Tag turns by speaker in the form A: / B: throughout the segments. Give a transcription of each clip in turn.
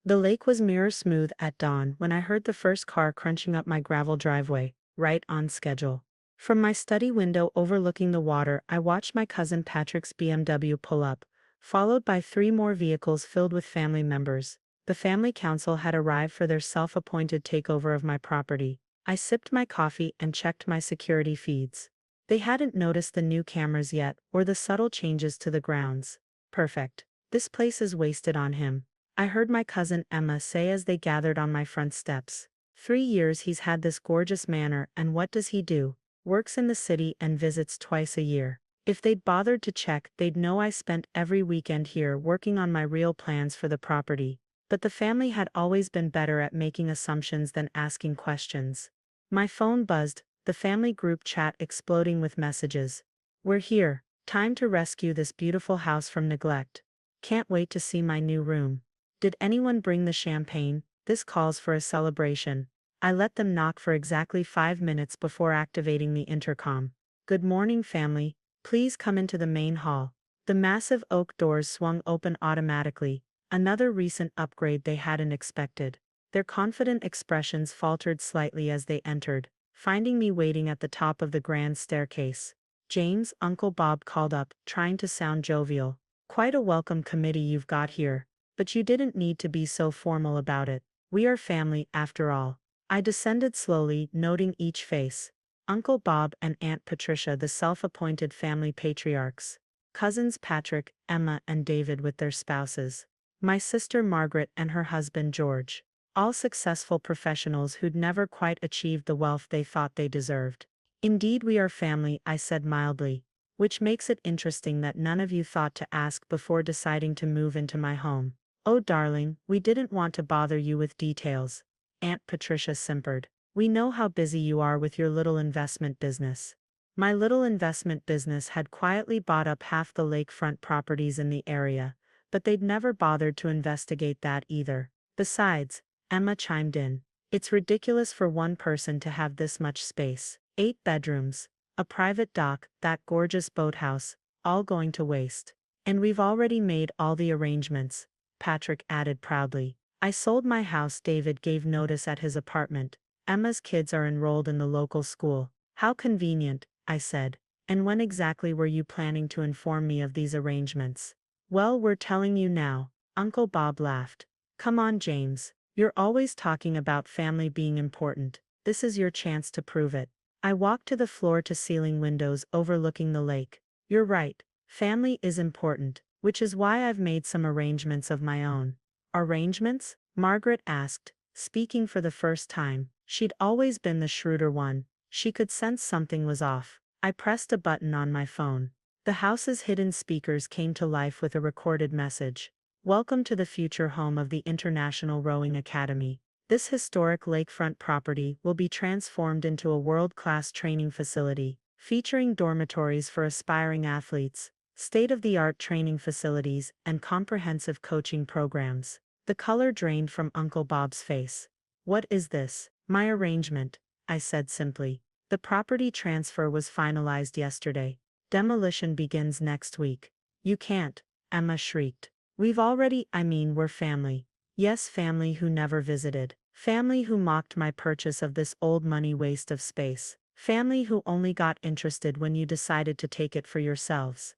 A: The lake was mirror smooth at dawn when I heard the first car crunching up my gravel driveway, right on schedule. From my study window overlooking the water, I watched my cousin Patrick's BMW pull up, followed by three more vehicles filled with family members. The family council had arrived for their self-appointed takeover of my property. I sipped my coffee and checked my security feeds. They hadn't noticed the new cameras yet or the subtle changes to the grounds. Perfect. This place is wasted on him, I heard my cousin Emma say as they gathered on my front steps. 3 years he's had this gorgeous manor, and what does he do? Works in the city and visits twice a year. If they'd bothered to check, they'd know I spent every weekend here working on my real plans for the property. But the family had always been better at making assumptions than asking questions. My phone buzzed, the family group chat exploding with messages. We're here. Time to rescue this beautiful house from neglect. Can't wait to see my new room. Did anyone bring the champagne? This calls for a celebration. I let them knock for exactly 5 minutes before activating the intercom. Good morning, family. Please come into the main hall. The massive oak doors swung open automatically, another recent upgrade they hadn't expected. Their confident expressions faltered slightly as they entered, finding me waiting at the top of the grand staircase. James, Uncle Bob called up, trying to sound jovial. Quite a welcome committee you've got here. But you didn't need to be so formal about it. We are family, after all. I descended slowly, noting each face. Uncle Bob and Aunt Patricia, the self-appointed family patriarchs. Cousins Patrick, Emma, and David with their spouses. My sister Margaret and her husband George. All successful professionals who'd never quite achieved the wealth they thought they deserved. Indeed we are family, I said mildly. Which makes it interesting that none of you thought to ask before deciding to move into my home. Oh darling, we didn't want to bother you with details. Aunt Patricia simpered. We know how busy you are with your little investment business. My little investment business had quietly bought up half the lakefront properties in the area, but they'd never bothered to investigate that either. Besides, Emma chimed in, it's ridiculous for one person to have this much space. 8 bedrooms, a private dock, that gorgeous boathouse, all going to waste. And we've already made all the arrangements, Patrick added proudly. I sold my house. David gave notice at his apartment. Emma's kids are enrolled in the local school. How convenient, I said. And when exactly were you planning to inform me of these arrangements? Well, we're telling you now, Uncle Bob laughed. Come on, James. You're always talking about family being important. This is your chance to prove it. I walked to the floor-to-ceiling windows overlooking the lake. You're right. Family is important, which is why I've made some arrangements of my own. Arrangements? Margaret asked, speaking for the first time. She'd always been the shrewder one. She could sense something was off. I pressed a button on my phone. The house's hidden speakers came to life with a recorded message. Welcome to the future home of the International Rowing Academy. This historic lakefront property will be transformed into a world-class training facility, featuring dormitories for aspiring athletes, state-of-the-art training facilities, and comprehensive coaching programs. The color drained from Uncle Bob's face. What is this? My arrangement, I said simply. The property transfer was finalized yesterday. Demolition begins next week. You can't, Emma shrieked. We're family. Yes, family who never visited. Family who mocked my purchase of this old money waste of space. Family who only got interested when you decided to take it for yourselves.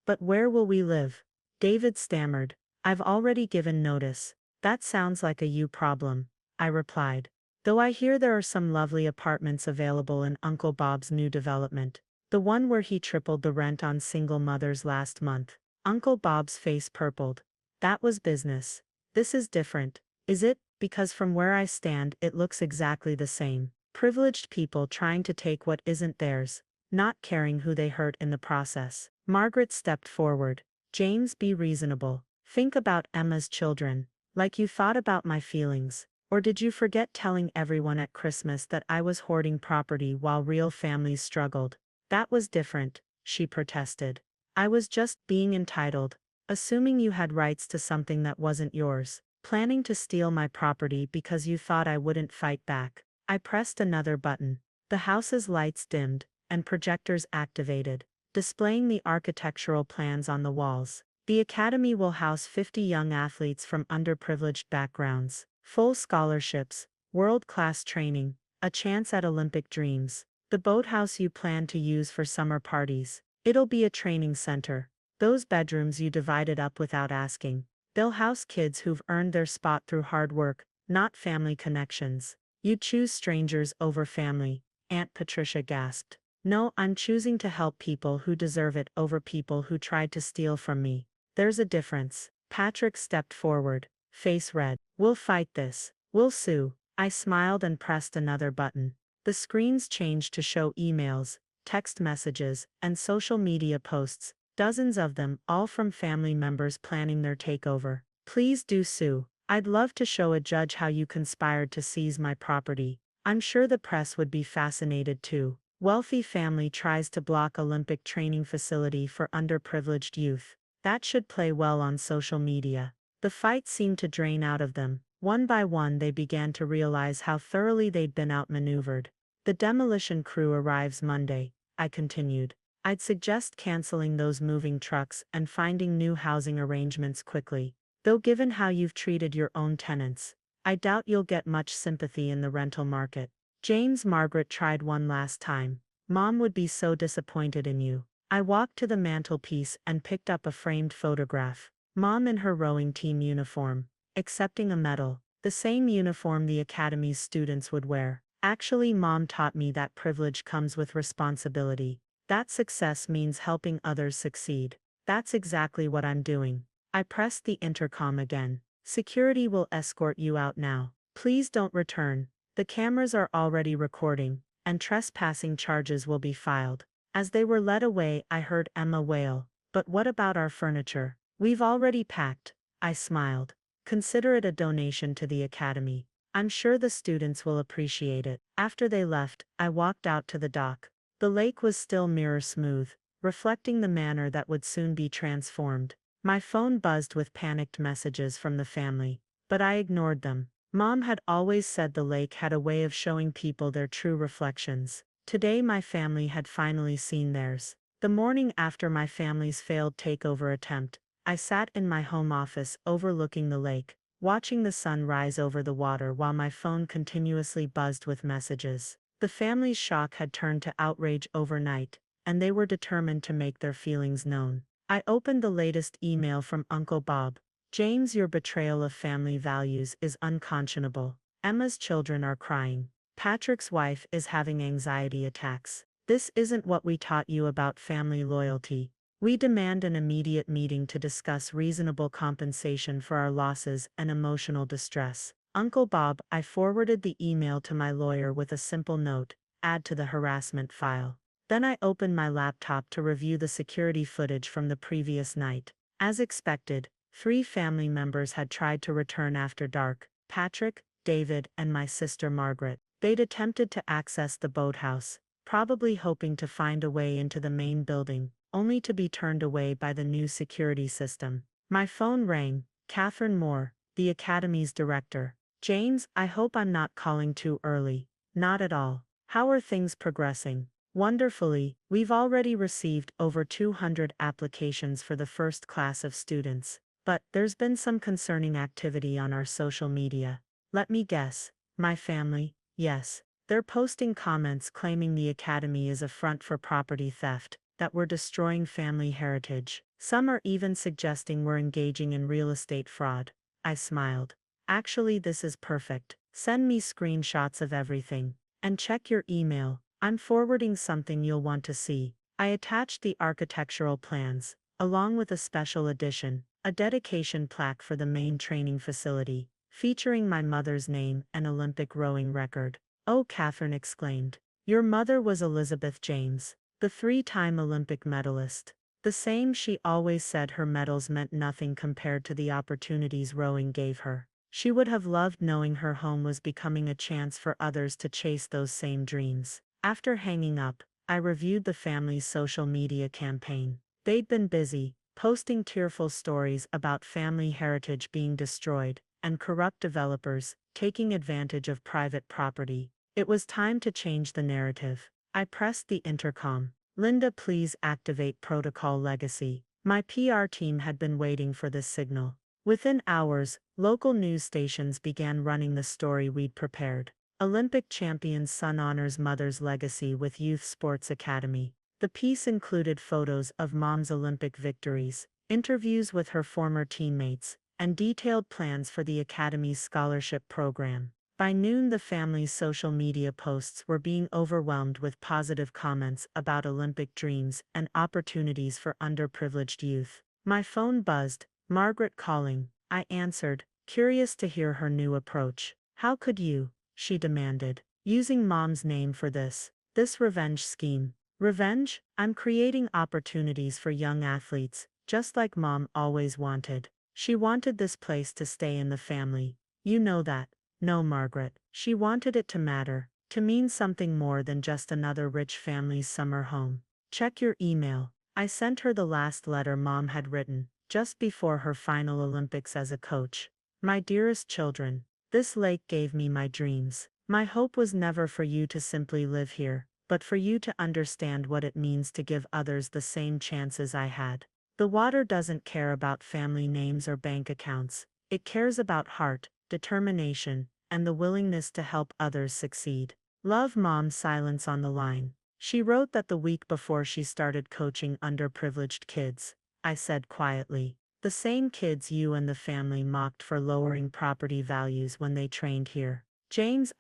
A: But where will we live? David stammered. I've already given notice. That sounds like a you problem, I replied. Though I hear there are some lovely apartments available in Uncle Bob's new development. The one where he tripled the rent on single mothers last month. Uncle Bob's face purpled. That was business. This is different, is it? Because from where I stand it looks exactly the same. Privileged people trying to take what isn't theirs, not caring who they hurt in the process. Margaret stepped forward. James, be reasonable. Think about Emma's children. Like you thought about my feelings. Or did you forget telling everyone at Christmas that I was hoarding property while real families struggled? That was different, she protested. I was just being entitled, assuming you had rights to something that wasn't yours, planning to steal my property because you thought I wouldn't fight back. I pressed another button. The house's lights dimmed, and projectors activated, displaying the architectural plans on the walls. The academy will house 50 young athletes from underprivileged backgrounds, full scholarships, world-class training, a chance at Olympic dreams. The boathouse you plan to use for summer parties. It'll be a training center. Those bedrooms you divided up without asking. They'll house kids who've earned their spot through hard work, not family connections. You choose strangers over family, Aunt Patricia gasped. No, I'm choosing to help people who deserve it over people who tried to steal from me. There's a difference. Patrick stepped forward, face red. We'll fight this. We'll sue. I smiled and pressed another button. The screens changed to show emails, text messages, and social media posts, dozens of them, all from family members planning their takeover. Please do sue. I'd love to show a judge how you conspired to seize my property. I'm sure the press would be fascinated too. Wealthy family tries to block Olympic training facility for underprivileged youth. That should play well on social media. The fight seemed to drain out of them. One by one they began to realize how thoroughly they'd been outmaneuvered. The demolition crew arrives Monday, I continued. I'd suggest canceling those moving trucks and finding new housing arrangements quickly. Though given how you've treated your own tenants, I doubt you'll get much sympathy in the rental market. James, Margaret tried one last time. Mom would be so disappointed in you. I walked to the mantelpiece and picked up a framed photograph. Mom in her rowing team uniform, accepting a medal, the same uniform the academy's students would wear. Actually, Mom taught me that privilege comes with responsibility. That success means helping others succeed. That's exactly what I'm doing. I pressed the intercom again. Security will escort you out now. Please don't return. The cameras are already recording, and trespassing charges will be filed. As they were led away, I heard Emma wail, "But what about our furniture? We've already packed." I smiled. "Consider it a donation to the academy. I'm sure the students will appreciate it." After they left, I walked out to the dock. The lake was still mirror smooth, reflecting the manor that would soon be transformed. My phone buzzed with panicked messages from the family, but I ignored them. Mom had always said the lake had a way of showing people their true reflections. Today my family had finally seen theirs. The morning after my family's failed takeover attempt, I sat in my home office overlooking the lake, watching the sun rise over the water while my phone continuously buzzed with messages. The family's shock had turned to outrage overnight, and they were determined to make their feelings known. I opened the latest email from Uncle Bob. "James, your betrayal of family values is unconscionable. Emma's children are crying. Patrick's wife is having anxiety attacks. This isn't what we taught you about family loyalty. We demand an immediate meeting to discuss reasonable compensation for our losses and emotional distress." Uncle Bob, I forwarded the email to my lawyer with a simple note, "Add to the harassment file." Then I opened my laptop to review the security footage from the previous night. As expected, 3 family members had tried to return after dark: Patrick, David, and my sister Margaret. They'd attempted to access the boathouse, probably hoping to find a way into the main building, only to be turned away by the new security system. My phone rang. Catherine Moore, the academy's director. "James, I hope I'm not calling too early." "Not at all. How are things progressing?" "Wonderfully, we've already received over 200 applications for the first class of students. But there's been some concerning activity on our social media." "Let me guess. My family?" "Yes. They're posting comments claiming the academy is a front for property theft, that we're destroying family heritage. Some are even suggesting we're engaging in real estate fraud." I smiled. "Actually, this is perfect. Send me screenshots of everything. And check your email. I'm forwarding something you'll want to see." I attached the architectural plans, along with a special edition, a dedication plaque for the main training facility, featuring my mother's name and Olympic rowing record. "Oh," Catherine exclaimed. "Your mother was Elizabeth James, the 3-time Olympic medalist." The same. She always said her medals meant nothing compared to the opportunities rowing gave her. She would have loved knowing her home was becoming a chance for others to chase those same dreams. After hanging up, I reviewed the family's social media campaign. They'd been busy, posting tearful stories about family heritage being destroyed, and corrupt developers taking advantage of private property. It was time to change the narrative. I pressed the intercom. "Linda, please activate Protocol Legacy." My PR team had been waiting for this signal. Within hours, local news stations began running the story we'd prepared. Olympic champion's son honors mother's legacy with Youth Sports Academy. The piece included photos of mom's Olympic victories, interviews with her former teammates, and detailed plans for the Academy's scholarship program. By noon, the family's social media posts were being overwhelmed with positive comments about Olympic dreams and opportunities for underprivileged youth. My phone buzzed, Margaret calling. I answered, curious to hear her new approach. How could you, she demanded, using mom's name for this revenge scheme. Revenge? I'm creating opportunities for young athletes, just like mom always wanted. She wanted this place to stay in the family. You know that. No, Margaret. She wanted it to matter, to mean something more than just another rich family's summer home. Check your email. I sent her the last letter mom had written, just before her final Olympics as a coach. My dearest children, this lake gave me my dreams. My hope was never for you to simply live here, but for you to understand what it means to give others the same chances I had. The water doesn't care about family names or bank accounts. It cares about heart, determination, and the willingness to help others succeed. Love, Mom. Silence on the line. She wrote that the week before she started coaching underprivileged kids. I said quietly, the same kids you and the family mocked for lowering property values when they trained here. James,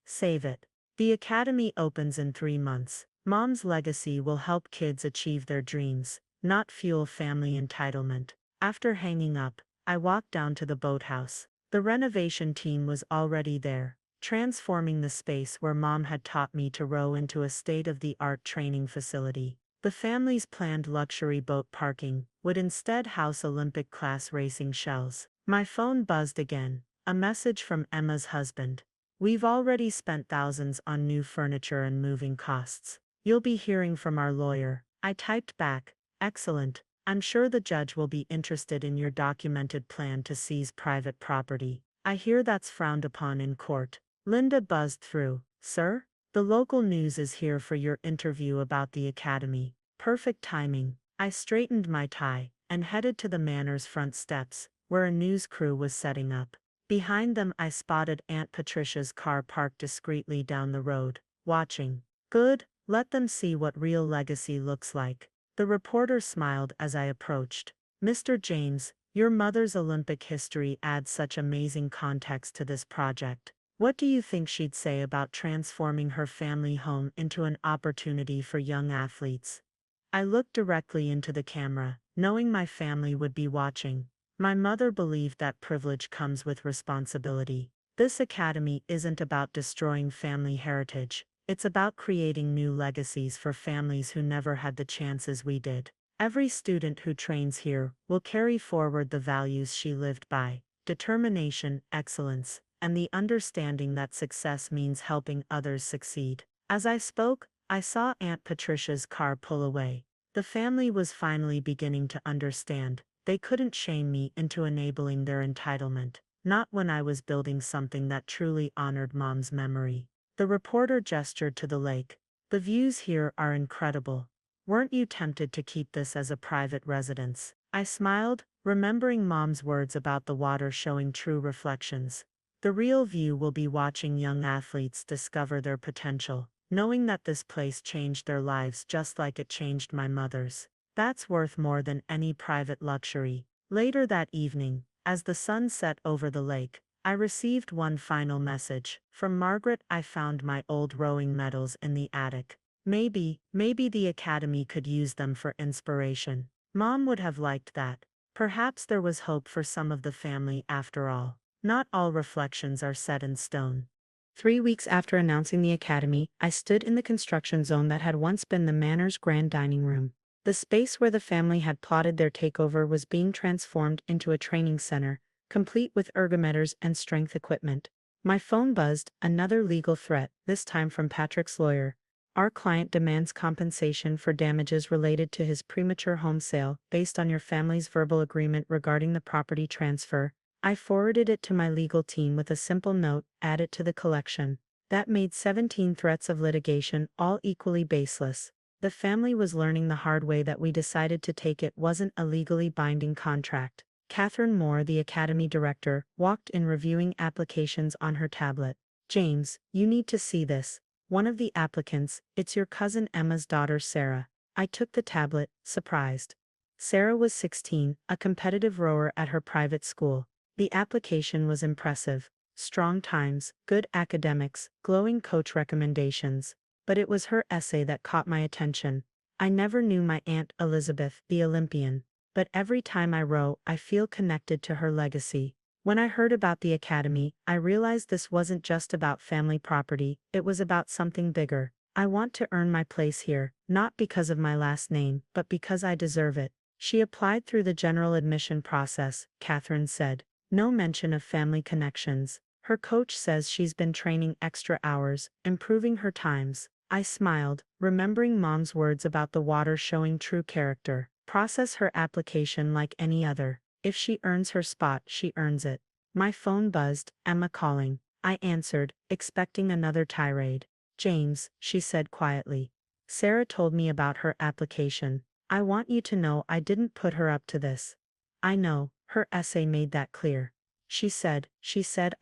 A: save it. The academy opens in 3 months. Mom's legacy will help kids achieve their dreams, not fuel family entitlement. After hanging up, I walked down to the boathouse. The renovation team was already there, transforming the space where Mom had taught me to row into a state-of-the-art training facility. The family's planned luxury boat parking would instead house Olympic-class racing shells. My phone buzzed again, a message from Emma's husband. We've already spent thousands on new furniture and moving costs. You'll be hearing from our lawyer. I typed back, excellent. I'm sure the judge will be interested in your documented plan to seize private property. I hear that's frowned upon in court. Linda buzzed through. Sir? The local news is here for your interview about the academy. Perfect timing. I straightened my tie and headed to the manor's front steps, where a news crew was setting up. Behind them I spotted Aunt Patricia's car parked discreetly down the road, watching. Good, let them see what real legacy looks like. The reporter smiled as I approached. Mr. James, your mother's Olympic history adds such amazing context to this project. What do you think she'd say about transforming her family home into an opportunity for young athletes? I looked directly into the camera, knowing my family would be watching. My mother believed that privilege comes with responsibility. This academy isn't about destroying family heritage. It's about creating new legacies for families who never had the chances we did. Every student who trains here will carry forward the values she lived by: determination, excellence, and the understanding that success means helping others succeed. As I spoke, I saw Aunt Patricia's car pull away. The family was finally beginning to understand. They couldn't shame me into enabling their entitlement. Not when I was building something that truly honored Mom's memory. The reporter gestured to the lake. The views here are incredible. Weren't you tempted to keep this as a private residence? I smiled, remembering Mom's words about the water showing true reflections. The real view will be watching young athletes discover their potential, knowing that this place changed their lives just like it changed my mother's. That's worth more than any private luxury. Later that evening, as the sun set over the lake, I received one final message. From Margaret. I found my old rowing medals in the attic. Maybe the academy could use them for inspiration. Mom would have liked that. Perhaps there was hope for some of the family after all. Not all reflections are set in stone. 3 weeks after announcing the academy, I stood in the construction zone that had once been the manor's grand dining room. The space where the family had plotted their takeover was being transformed into a training center, complete with ergometers and strength equipment. My phone buzzed, another legal threat, this time from Patrick's lawyer. Our client demands compensation for damages related to his premature home sale based on your family's verbal agreement regarding the property transfer. I forwarded it to my legal team with a simple note, add it to the collection. That made 17 threats of litigation, all equally baseless. The family was learning the hard way that we decided to take it wasn't a legally binding contract. Catherine Moore, the academy director, walked in reviewing applications on her tablet. James, you need to see this. One of the applicants, it's your cousin Emma's daughter Sarah. I took the tablet, surprised. Sarah was 16, a competitive rower at her private school. The application was impressive. Strong times, good academics, glowing coach recommendations. But it was her essay that caught my attention. I never knew my Aunt Elizabeth, the Olympian. But every time I row, I feel connected to her legacy. When I heard about the academy, I realized this wasn't just about family property, it was about something bigger. I want to earn my place here, not because of my last name, but because I deserve it. She applied through the general admission process, Catherine said. No mention of family connections. Her coach says she's been training extra hours, improving her times. I smiled, remembering Mom's words about the water showing true character. Process her application like any other. If she earns her spot, she earns it. My phone buzzed, Emma calling. I answered, expecting another tirade. James, she said quietly. Sarah told me about her application. I want you to know I didn't put her up to this. I know, her essay made that clear. She said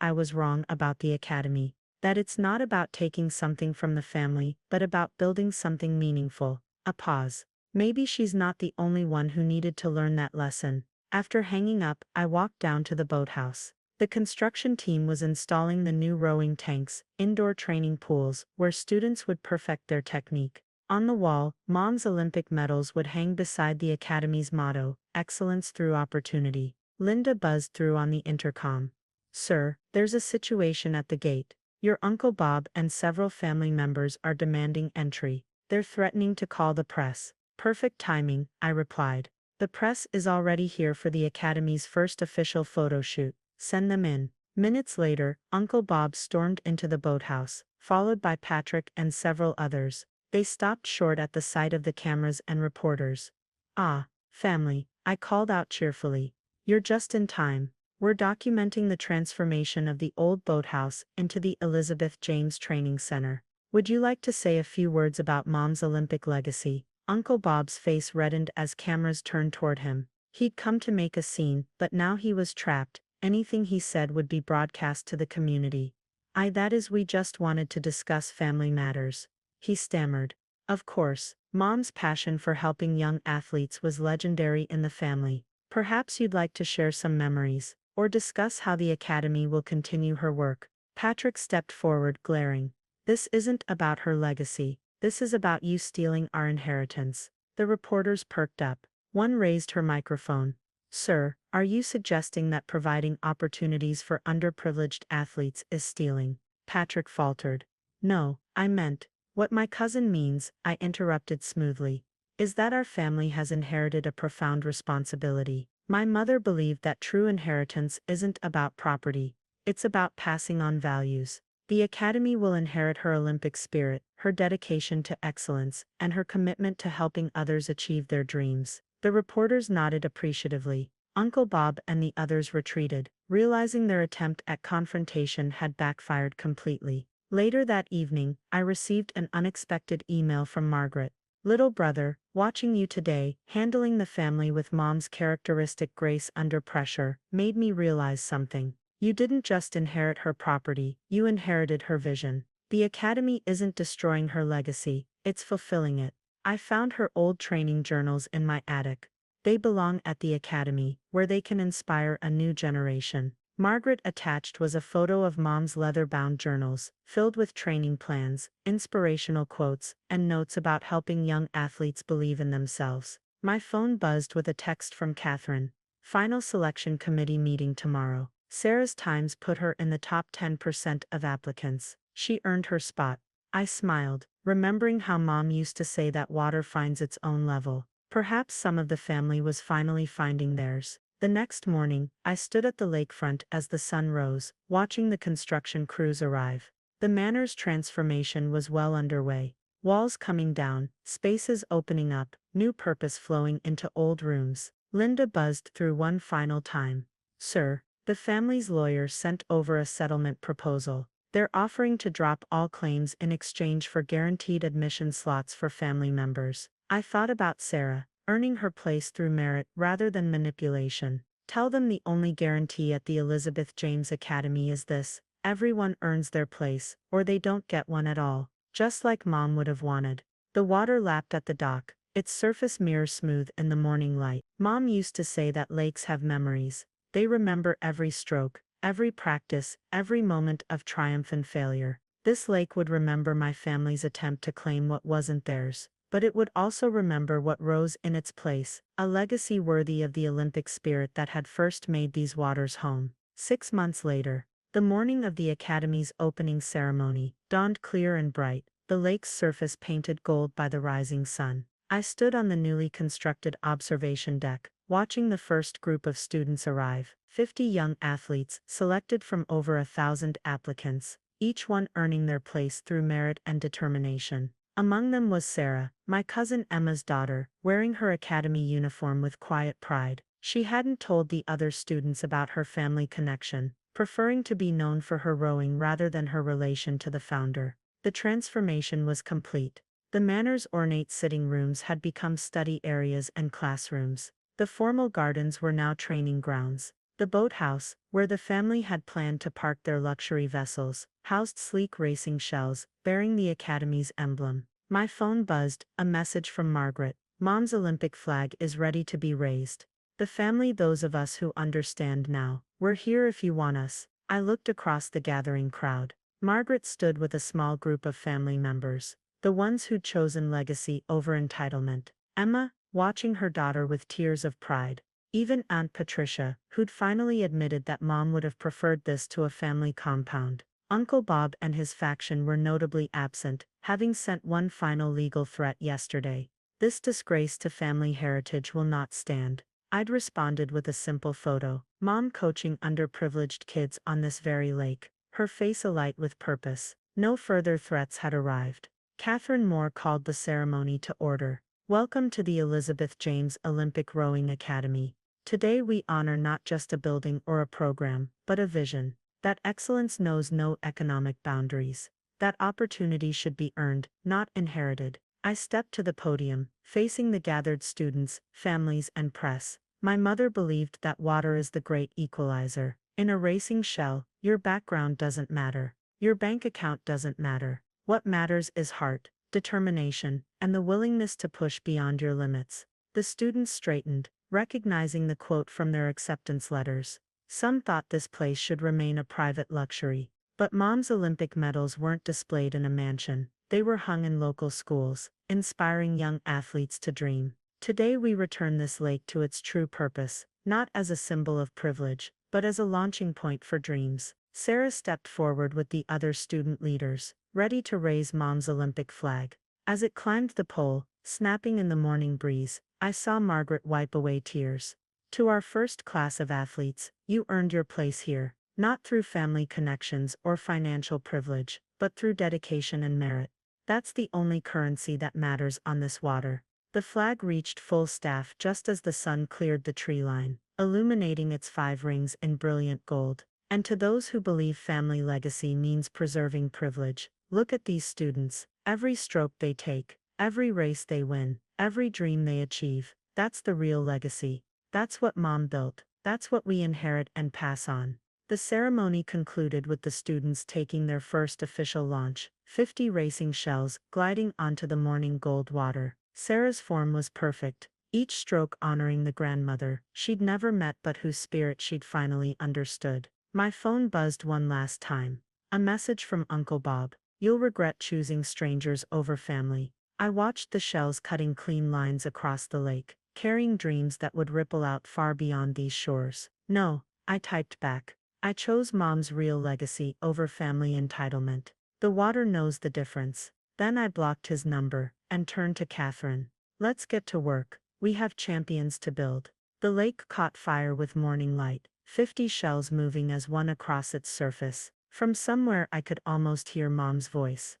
A: I was wrong about the academy. That it's not about taking something from the family, but about building something meaningful. A pause. Maybe she's not the only one who needed to learn that lesson. After hanging up, I walked down to the boathouse. The construction team was installing the new rowing tanks, indoor training pools, where students would perfect their technique. On the wall, Mom's Olympic medals would hang beside the academy's motto, Excellence Through Opportunity. Linda buzzed through on the intercom. Sir, there's a situation at the gate. Your Uncle Bob and several family members are demanding entry. They're threatening to call the press. Perfect timing, I replied. The press is already here for the academy's first official photo shoot. Send them in. Minutes later, Uncle Bob stormed into the boathouse, followed by Patrick and several others. They stopped short at the sight of the cameras and reporters. Ah, family, I called out cheerfully. You're just in time. We're documenting the transformation of the old boathouse into the Elizabeth James Training Center. Would you like to say a few words about Mom's Olympic legacy? Uncle Bob's face reddened as cameras turned toward him. He'd come to make a scene, but now he was trapped. Anything he said would be broadcast to the community. That is, we just wanted to discuss family matters. He stammered. Of course, Mom's passion for helping young athletes was legendary in the family. Perhaps you'd like to share some memories, or discuss how the academy will continue her work. Patrick stepped forward, glaring. This isn't about her legacy. This is about you stealing our inheritance. The reporters perked up. One raised her microphone. Sir, are you suggesting that providing opportunities for underprivileged athletes is stealing? Patrick faltered. No, I meant, what my cousin means, I interrupted smoothly, is that our family has inherited a profound responsibility. My mother believed that true inheritance isn't about property, it's about passing on values. The academy will inherit her Olympic spirit, her dedication to excellence, and her commitment to helping others achieve their dreams. The reporters nodded appreciatively. Uncle Bob and the others retreated, realizing their attempt at confrontation had backfired completely. Later that evening, I received an unexpected email from Margaret. Little brother, watching you today, handling the family with Mom's characteristic grace under pressure, made me realize something. You didn't just inherit her property, you inherited her vision. The academy isn't destroying her legacy, it's fulfilling it. I found her old training journals in my attic. They belong at the academy, where they can inspire a new generation. Margaret attached was a photo of Mom's leather-bound journals, filled with training plans, inspirational quotes, and notes about helping young athletes believe in themselves. My phone buzzed with a text from Catherine. Final selection committee meeting tomorrow. Sarah's times put her in the top 10% of applicants. She earned her spot. I smiled, remembering how Mom used to say that water finds its own level. Perhaps some of the family was finally finding theirs. The next morning, I stood at the lakefront as the sun rose, watching the construction crews arrive. The manor's transformation was well underway. Walls coming down, spaces opening up, new purpose flowing into old rooms. Linda buzzed through one final time. Sir, the family's lawyer sent over a settlement proposal. They're offering to drop all claims in exchange for guaranteed admission slots for family members. I thought about Sarah, earning her place through merit rather than manipulation. Tell them the only guarantee at the Elizabeth James Academy is this: everyone earns their place, or they don't get one at all. Just like Mom would have wanted. The water lapped at the dock, its surface mirror smooth in the morning light. Mom used to say that lakes have memories. They remember every stroke, every practice, every moment of triumph and failure. This lake would remember my family's attempt to claim what wasn't theirs, but it would also remember what rose in its place, a legacy worthy of the Olympic spirit that had first made these waters home. 6 months later, the morning of the Academy's opening ceremony dawned clear and bright, the lake's surface painted gold by the rising sun. I stood on the newly constructed observation deck, watching the first group of students arrive, 50 young athletes selected from over 1,000 applicants, each one earning their place through merit and determination. Among them was Sarah, my cousin Emma's daughter, wearing her academy uniform with quiet pride. She hadn't told the other students about her family connection, preferring to be known for her rowing rather than her relation to the founder. The transformation was complete. The manor's ornate sitting rooms had become study areas and classrooms. The formal gardens were now training grounds. The boathouse, where the family had planned to park their luxury vessels, housed sleek racing shells, bearing the Academy's emblem. My phone buzzed, a message from Margaret. Mom's Olympic flag is ready to be raised. The family, those of us who understand now, we're here if you want us. I looked across the gathering crowd. Margaret stood with a small group of family members, the ones who'd chosen legacy over entitlement. Emma, watching her daughter with tears of pride. Even Aunt Patricia, who'd finally admitted that Mom would have preferred this to a family compound. Uncle Bob and his faction were notably absent, having sent one final legal threat yesterday. This disgrace to family heritage will not stand. I'd responded with a simple photo, Mom coaching underprivileged kids on this very lake, her face alight with purpose. No further threats had arrived. Catherine Moore called the ceremony to order. Welcome to the Elizabeth James Olympic Rowing Academy. Today we honor not just a building or a program, but a vision. That excellence knows no economic boundaries. That opportunity should be earned, not inherited. I stepped to the podium, facing the gathered students, families, and press. My mother believed that water is the great equalizer. In a racing shell, your background doesn't matter. Your bank account doesn't matter. What matters is heart, determination, and the willingness to push beyond your limits. The students straightened, recognizing the quote from their acceptance letters. Some thought this place should remain a private luxury. But Mom's Olympic medals weren't displayed in a mansion. They were hung in local schools, inspiring young athletes to dream. Today we return this lake to its true purpose, not as a symbol of privilege, but as a launching point for dreams. Sarah stepped forward with the other student leaders, ready to raise Mom's Olympic flag. As it climbed the pole, snapping in the morning breeze, I saw Margaret wipe away tears. To our first class of athletes, you earned your place here, not through family connections or financial privilege, but through dedication and merit. That's the only currency that matters on this water. The flag reached full staff just as the sun cleared the tree line, illuminating its 5 rings in brilliant gold. And to those who believe family legacy means preserving privilege, look at these students. Every stroke they take, every race they win, every dream they achieve, that's the real legacy. That's what Mom built. That's what we inherit and pass on. The ceremony concluded with the students taking their first official launch, 50 racing shells gliding onto the morning gold water. Sarah's form was perfect, each stroke honoring the grandmother she'd never met but whose spirit she'd finally understood. My phone buzzed one last time. A message from Uncle Bob. You'll regret choosing strangers over family. I watched the shells cutting clean lines across the lake, carrying dreams that would ripple out far beyond these shores. No, I typed back. I chose Mom's real legacy over family entitlement. The water knows the difference. Then I blocked his number and turned to Catherine. Let's get to work. We have champions to build. The lake caught fire with morning light, 50 shells moving as one across its surface. From somewhere I could almost hear Mom's voice.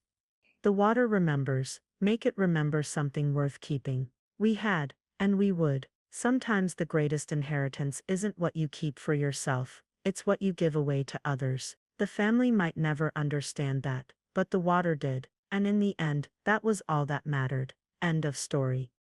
A: The water remembers. Make it remember something worth keeping. We had, and we would. Sometimes the greatest inheritance isn't what you keep for yourself, it's what you give away to others. The family might never understand that, but the water did, and in the end, that was all that mattered. End of story.